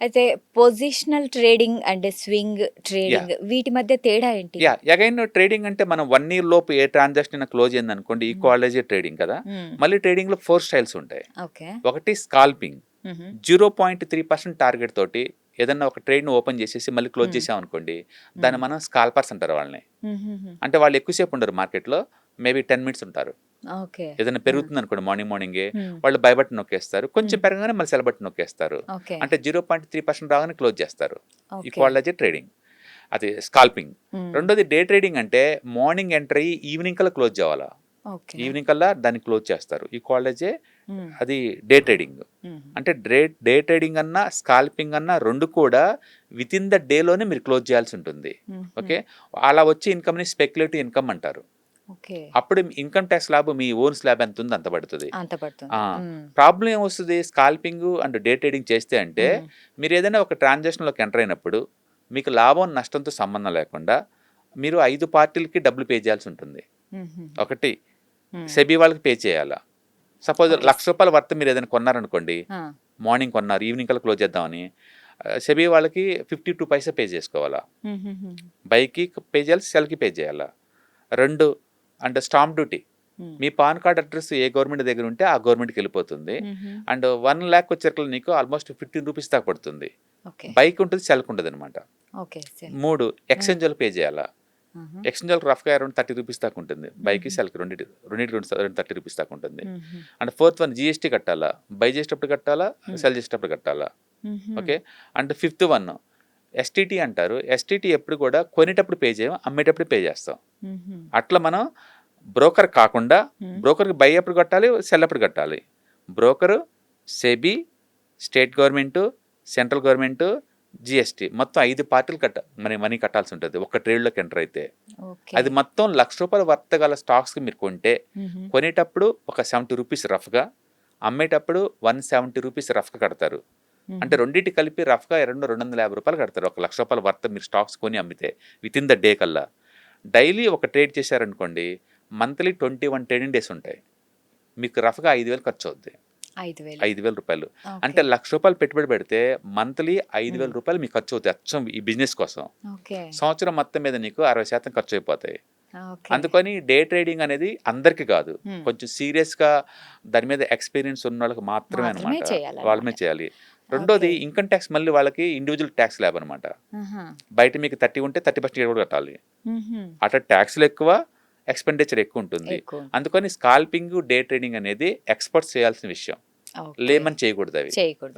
అయితే positional trading and swing yeah! Trading వీటి మధ్య తేడా ఏంటి? అగైన్ ట్రేడింగ్ అంటే మనం 1 ఇయర్ లోపు ఏ ట్రాన్సాక్షన్ అయినా క్లోజ్ అయిందనుకోండి హ్మ్. ఈక్వాలైజే ట్రేడింగ్ కదా! హ్మ్. మళ్ళీ ట్రేడింగ్‌లో 4 స్టైల్స్ ఉంటాయి. ఓకే. ఒకటి స్కాల్పింగ్. హుహు. 0.3% టార్గెట్ తోటి ఏదన్నా ఒక ట్రేడ్‌ని ఓపెన్ చేసేసి మళ్ళీ క్లోజ్ హ్మ్. చేసామనుకోండి, దాన్ని హ్మ్. మనం స్కాల్పర్స్ అంటారు వాళ్ళని. హుహుహు. అంటే వాళ్ళు ఎక్కువ సేపు ఉండరు మార్కెట్‌లో. మేబీ 10 మినిట్స్ ఉంటారు. ఓకే. ఏదైనా ఆ! పెరుగుతుందనుకోండి మార్నింగే హ్మ్. వాళ్ళు బై బటన్ నొక్కేస్తారు. కొంచెం హ్మ్. పెరగగానే మళ్ళీ సెల్ బటన్ నొక్కేస్తారు. ఓకే. అంటే 0.3% రాగానే క్లోజ్ చేస్తారు. ఓకే. ఈక్వాలైజే ట్రేడింగ్. అది స్కాల్పింగ్. హ్మ్. రెండోది డే ట్రేడింగ్ అంటే మార్నింగ్ ఎంటర్ అయ్యి ఈవినింగ్ కల్లా క్లోజ్ చేయాలా. ఓకే. ఈవినింగ్ కల్లా దాన్ని క్లోజ్ చేస్తారు. ఈక్వాలైజే హ్మ్. అది డే ట్రేడింగ్. హుహు. అంటే డే ట్రేడింగ్ అన్నా, స్కాల్పింగ్ అన్నా 2 కూడా వితిన్ ద డేలోనే మీరు క్లోజ్ చేయాల్సి ఉంటుంది. హుహు. ఓకే. అలా వచ్చే ఇన్కమ్‌ని స్పెక్యులేటివ్ ఇన్కమ్ అంటారు. ఓకే. అప్పుడు ఇన్కమ్ టాక్స్ స్లాబ్ మీ ఓన్ స్లాబ్ ఎంత ఉందో అంత పడుతది. అంత ఆ! పడుతుంది. హ్మ్. ప్రాబ్లమ్ ఏమొస్తది స్కాల్పింగ్ అండ్ డే ట్రేడింగ్ చేస్తే అంటే, హ్మ్. మీరేదైనా ఒక ట్రాన్సాక్షన్‌లోకి ఎంటర్ అయినప్పుడు, మీకు లాభం, నష్టంతో సంబంధం లేకుండా, మీరు 5 పార్టీలకి డబ్బులు పే చేయాల్సి ఉంటుంది. హుహుహు. ఒకటి హ్మ్. సెబీ వాళ్ళకి పే చేయాలా. సపోజ్ రూ. ఓకే. 1,00,000 వర్త్ మీరేదైనా కొన్నారనుకోండి, ఆ! మార్నింగ్ కొన్నారు, ఈవినింగ్ కల్లా క్లోజ్ చేద్దామని. సెబీ వాళ్ళకి 52 పైసా పే చేసుకోవాలా. హుహుహు. బైకి పే చేయాలి, సెల్‌కి పే చేయాలా. 2 అండ్ స్టాంప్ డ్యూటీ. హ్మ్. మీ పాన్ కార్డ్ అడ్రెస్ ఏ గవర్నమెంట్ దగ్గర ఉంటే ఆ గవర్నమెంట్‌కెళ్ళిపోతుంది. హుహు. అండ్ 1,00,000 వచ్చేసరికి నీకు ఆల్మోస్ట్ రూ. 15 దాకా పడుతుంది. ఓకే. బైక్ ఉంటుంది, సెల్‌కి ఉండదనమాట. ఓకే. 3 హ్మ్. ఎక్స్చేంజ్ వాళ్ళకి పే చేయాలా. ఆహా! ఎక్స్చేంజ్ వాళ్ళకి రఫ్‌గా అరౌండ్ రూ. 30 దాకా ఉంటుంది. బైక్‌కి, హుహు. సెల్‌కి రెండిటికి రూ. 30 దాకా ఉంటుంది. హుహు. అండ్ ఫోర్త్ వన్ జీఎస్టీ కట్టాలా. బై చేసేటప్పుడు కట్టాలా, హ్మ్. సెల్ చేసేటప్పుడు కట్టాలా. హుహు. Okay. And fifth one STT అంటారు. ఎస్టీటీ ఎప్పుడు కూడా కొనేటప్పుడు పే చేయం, అమ్మేటప్పుడు పే చేస్తాం. హుహు. అట్లా మనం బ్రోకర్ కాకుండా హ్మ్. బ్రోకర్‌కి బై ఎప్పుడు కట్టాలి, సెల్ ఎప్పుడు కట్టాలి. Broker, SEBI, state government, central government, GST మొత్తం 5 పార్టీలు మనీ కట్టాల్సి ఉంటది. ఒక ట్రేడ్‌లోకి ఎంటర్ అయితే. ఓకే. అది మొత్తం రూ. 1,00,000 వర్త్ గల స్టాక్స్‌కి మీరు కొంటే, హుహు. కొనేటప్పుడు ఒక రూ. 70 రఫ్‌గా, అమ్మేటప్పుడు రూ. 170 రఫ్‌గా కడతారు. అంటే హుహు. రెండిటి కలిపి రఫ్‌గా రూ. 250 కడతారు. ఒక రూ. 1,00,000 వర్త్ మీరు స్టాక్స్ కొని అమ్మితే వితిన్ ద డే కల్లా. డైలీ ఒక ట్రేడ్ చేశారనుకోండి, మంత్లీ 21 ట్రేడింగ్ డేస్ ఉంటాయి. మీకు రఫ్‌గా 5,000 ఖర్చవుద్ది. 5,000. రూ. 5,000 అంటే ఓకే. రూ. 1,00,000 పెట్టుబడి పెడితే మంత్లీ రూ. హ్మ్. 5,000 మీకు ఖర్చవుతాయి అచ్చం ఈ బిజినెస్ కోసం. ఓకే. సంవత్సరం మొత్తం మీద నీకు 60% ఖర్చయిపోతాయి. ఓకే. అందుకని డే ట్రేడింగ్ అనేది అందరికి కాదు. హ్మ్. కొంచెం సీరియస్‌గా దాని మీద ఎక్స్‌పీరియన్స్ ఉన్నోళ్ళకి మాత్రమే మాత్రమే అనమాట. చేయాలనమాట. వాళ్ళమే చేయాలి. ఓకే. రెండోది ఇన్కమ్ టాక్స్ మళ్ళీ వాళ్ళకి ఇండివిడ్యువల్ టాక్స్ స్లాబ్ అనమాట. ఆహా! బయట మీకు 30 ఉంటే 30% కూడా కట్టాలి. హుహు. అట్లా ట్యాక్స్‌లు ఎక్కువ, ఎక్స్‌పెండిచర్ ఎక్కువుంటుంది. ఎక్కువ. అందుకని స్కాల్పింగ్, డే ట్రేడింగ్ అనేది ఎక్స్‌పర్ట్స్ చేయాల్సిన విషయం. ఓకే. లేమన్ చేయకూడదవి. చేయకూడదు.